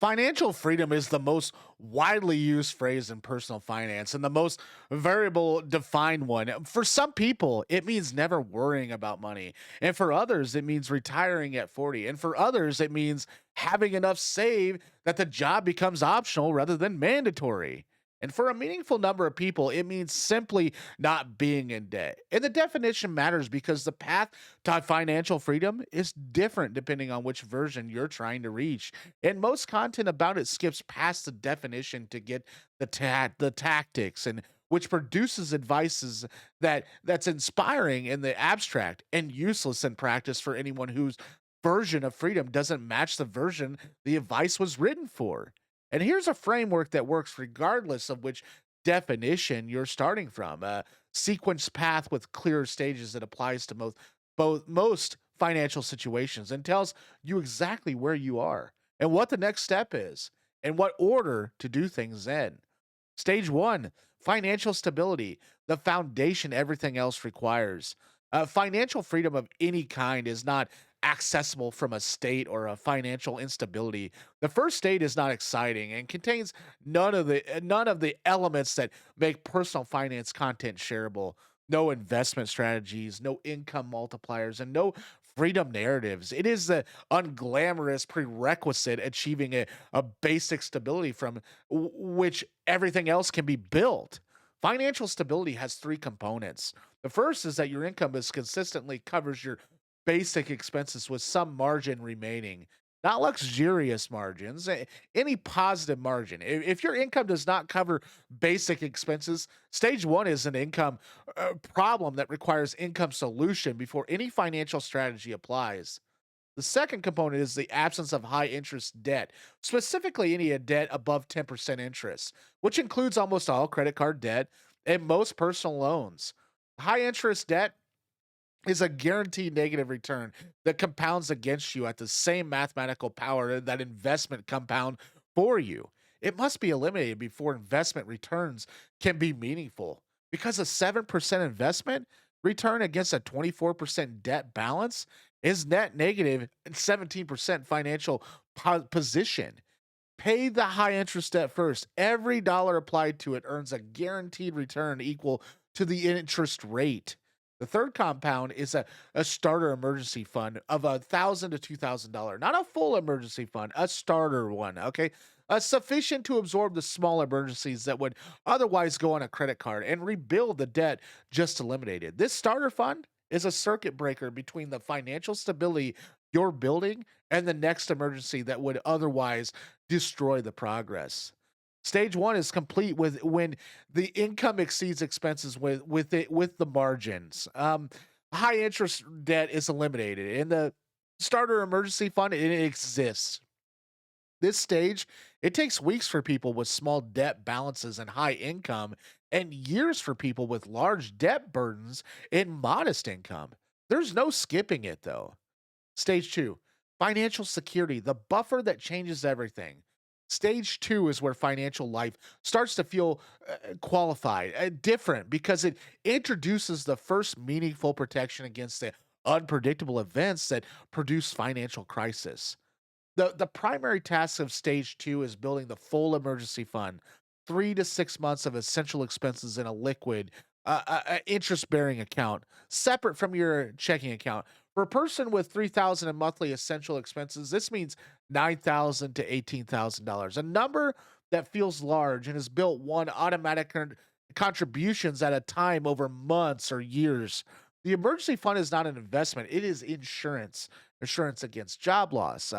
Financial freedom is the most widely used phrase in personal finance and the most variable defined one. For some people, it means never worrying about money. And for others, it means retiring at 40. And for others, it means having enough saved that the job becomes optional rather than mandatory. And for a meaningful number of people, it means simply not being in debt. And the definition matters because the path to financial freedom is different depending on which version you're trying to reach. And most content about it skips past the definition to get the tactics, and which produces advices that's inspiring in the abstract and useless in practice for anyone whose version of freedom doesn't match the version the advice was written for. And here's a framework that works regardless of which definition you're starting from. A sequence path with clear stages that applies to most financial situations and tells you exactly where you are and what the next step is and what order to do things in. Stage one, financial stability, the foundation everything else requires. Financial freedom of any kind is not accessible from a state or a financial instability. The first state is not exciting and contains none of the elements that make personal finance content shareable. No investment strategies, no income multipliers, and no freedom narratives. It is the unglamorous prerequisite achieving a basic stability from which everything else can be built. Financial stability has three components. The first is that your income is consistently covers your basic expenses with some margin remaining, not luxurious margins, any positive margin. If your income does not cover basic expenses, stage one is an income problem that requires income solution before any financial strategy applies. The second component is the absence of high interest debt, specifically any debt above 10% interest, which includes almost all credit card debt and most personal loans. High interest debt is a guaranteed negative return that compounds against you at the same mathematical power that investment compound for you. It must be eliminated before investment returns can be meaningful. Because a 7% investment return against a 24% debt balance is net negative and 17% financial position. Pay the high interest debt first. Every dollar applied to it earns a guaranteed return equal to the interest rate. The third compound is a starter emergency fund of $1,000 to $2,000, not a full emergency fund, a starter one. Okay, sufficient to absorb the small emergencies that would otherwise go on a credit card and rebuild the debt just eliminated. This starter fund is a circuit breaker between the financial stability you're building and the next emergency that would otherwise destroy the progress. Stage one is complete with when the income exceeds expenses with the margins. High interest debt is eliminated. In the starter emergency fund, it exists. This stage, it takes weeks for people with small debt balances and high income, and years for people with large debt burdens and modest income. There's no skipping it though. Stage two, financial security, the buffer that changes everything. Stage two is where financial life starts to feel qualified, different, because it introduces the first meaningful protection against the unpredictable events that produce financial crisis. The primary task of stage two is building the full emergency fund, 3 to 6 months of essential expenses in a liquid, interest bearing account, separate from your checking account. For a person with 3,000 in monthly essential expenses, this means 9,000 to $18,000, a number that feels large and is built one automatic contributions at a time over months or years. The emergency fund is not an investment; it is insurance. Insurance against job loss,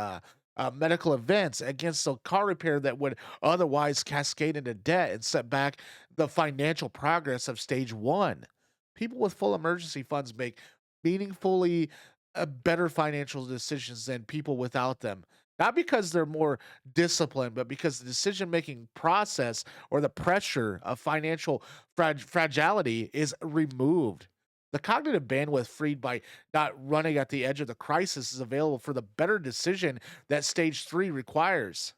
medical events, against a car repair that would otherwise cascade into debt and set back the financial progress of stage one. People with full emergency funds make meaningfully better financial decisions than people without them. Not because they're more disciplined, but because the decision making process or the pressure of financial fragility is removed. The cognitive bandwidth freed by not running at the edge of the crisis is available for the better decision that stage three requires.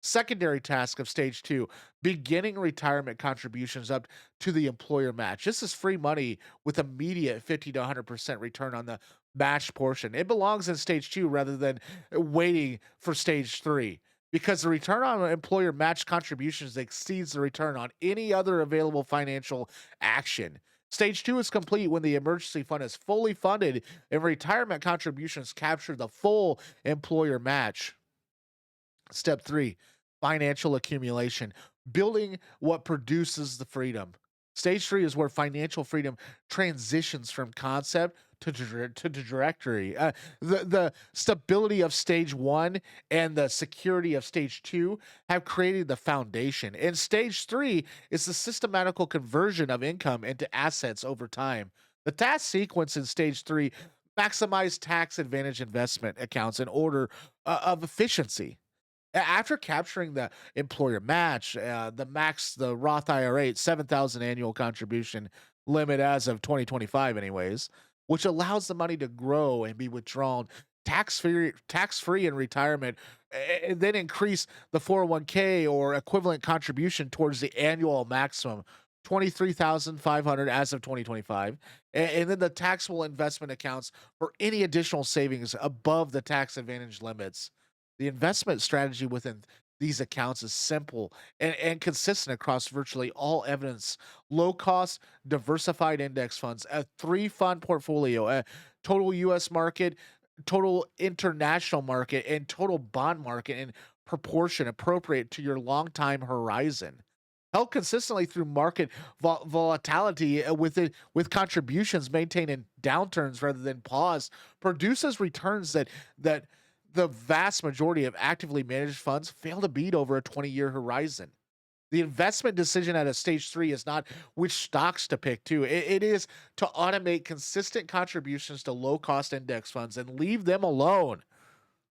Secondary task of stage two, beginning retirement contributions up to the employer match. This is free money with immediate 50 to 100% return on the matched portion. It belongs in stage two rather than waiting for stage three. because the return on employer matched contributions exceeds the return on any other available financial action. Stage two is complete when the emergency fund is fully funded and retirement contributions capture the full employer match. Step three, financial accumulation, building what produces the freedom. Stage three is where financial freedom transitions from concept to directory. The stability of stage one and the security of stage two have created the foundation. And stage three is the systematical conversion of income into assets over time. The task sequence in stage three maximize tax advantage investment accounts in order of efficiency. After capturing the employer match, the Roth IRA, 7,000 annual contribution limit as of 2025, anyways, which allows the money to grow and be withdrawn tax free in retirement, and then increase the 401k or equivalent contribution towards the annual maximum. 23,500 as of 2025, and then the taxable investment accounts for any additional savings above the tax advantage limits. The investment strategy within these accounts is simple and consistent across virtually all evidence. Low cost, diversified index funds, a three fund portfolio, a total US market, total international market, and total bond market in proportion appropriate to your long time horizon. Held consistently through market volatility with contributions maintained in downturns rather than pause produces returns that the vast majority of actively managed funds fail to beat over a 20-year horizon. The investment decision at a stage three is not which stocks to pick, too. It is to automate consistent contributions to low cost index funds and leave them alone.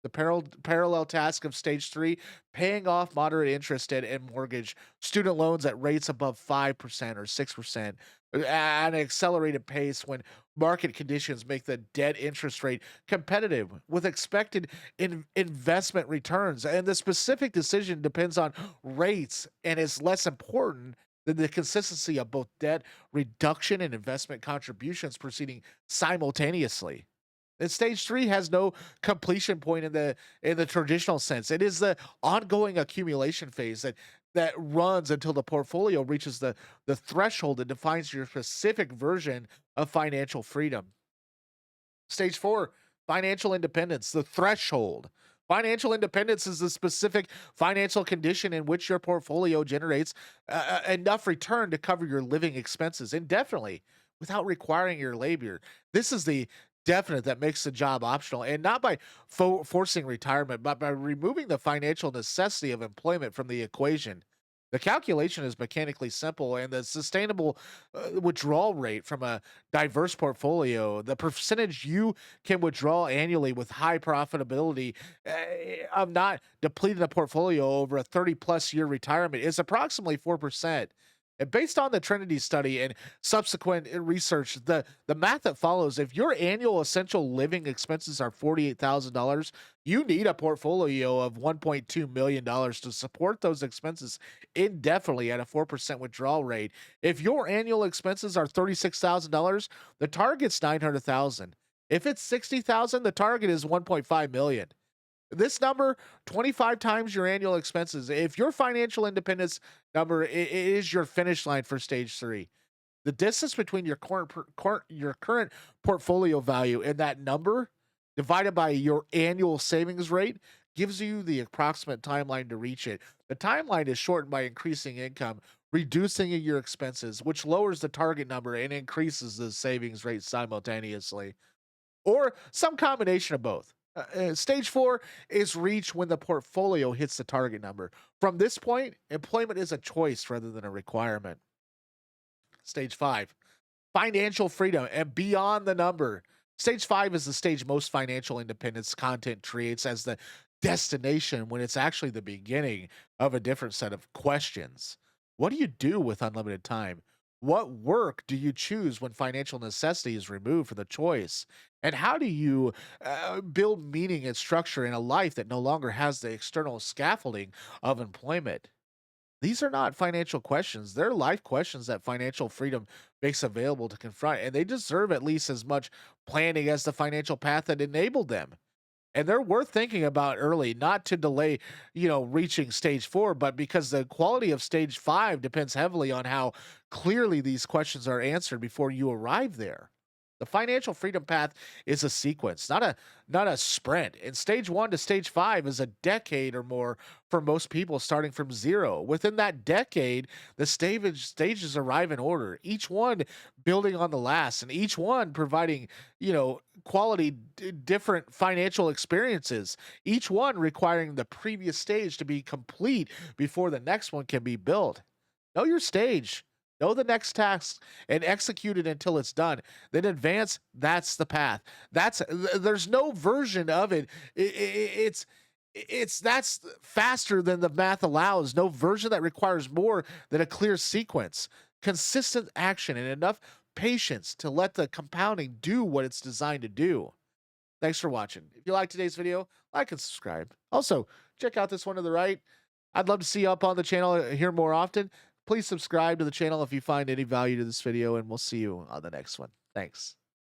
The parallel task of stage three, paying off moderate interest and mortgage student loans at rates above 5% or 6% at an accelerated pace when market conditions make the debt interest rate competitive with expected investment returns. And the specific decision depends on rates and is less important than the consistency of both debt reduction and investment contributions proceeding simultaneously. And stage three has no completion point in the traditional sense. It is the ongoing accumulation phase that runs until the portfolio reaches the threshold that defines your specific version of financial freedom. Stage four, financial independence, the threshold. Financial independence is the specific financial condition in which your portfolio generates enough return to cover your living expenses indefinitely without requiring your labor. This is the definite that makes the job optional and not by forcing retirement, but by removing the financial necessity of employment from the equation. The calculation is mechanically simple, and the sustainable withdrawal rate from a diverse portfolio, the percentage you can withdraw annually with high profitability of not depleting the portfolio over a 30 plus year retirement is approximately 4%. And based on the Trinity study and subsequent research, the math that follows, if your annual essential living expenses are $48,000, you need a portfolio of $1.2 million to support those expenses indefinitely at a 4% withdrawal rate. If your annual expenses are $36,000, the target's 900,000. If it's 60,000, the target is 1.5 million. This number, 25 times your annual expenses. If your financial independence number is your finish line for stage three, the distance between your current portfolio value and that number divided by your annual savings rate gives you the approximate timeline to reach it. The timeline is shortened by increasing income, reducing your expenses, which lowers the target number and increases the savings rate simultaneously, or some combination of both. Stage four is reached when the portfolio hits the target number. From this point, employment is a choice rather than a requirement. Stage five, financial freedom and beyond the number. Stage five is the stage most financial independence content creates as the destination when it's actually the beginning of a different set of questions. What do you do with unlimited time? What work do you choose when financial necessity is removed from the choice? And how do you build meaning and structure in a life that no longer has the external scaffolding of employment? These are not financial questions. They're life questions that financial freedom makes available to confront, and they deserve at least as much planning as the financial path that enabled them. And they're worth thinking about early, not to delay, reaching stage 4, but because the quality of stage 5 depends heavily on how clearly these questions are answered before you arrive there. The financial freedom path is a sequence, not a sprint. And stage 1 to stage 5 is a decade or more for most people starting from zero. Within that decade, the stages arrive in order, each one building on the last, and each one providing, quality different financial experiences, each one requiring the previous stage to be complete before the next one can be built. Know your stage, know the next task, and execute it until it's done. Then advance. That's the path. There's no version of it. It's that's faster than the math allows. No version that requires more than a clear sequence, consistent action, and enough patience to let the compounding do what it's designed to do. Thanks for watching. If you liked today's video, like and subscribe. Also, check out this one to the right. I'd love to see you up on the channel here more often. Please subscribe to the channel if you find any value to this video, and we'll see you on the next one. Thanks.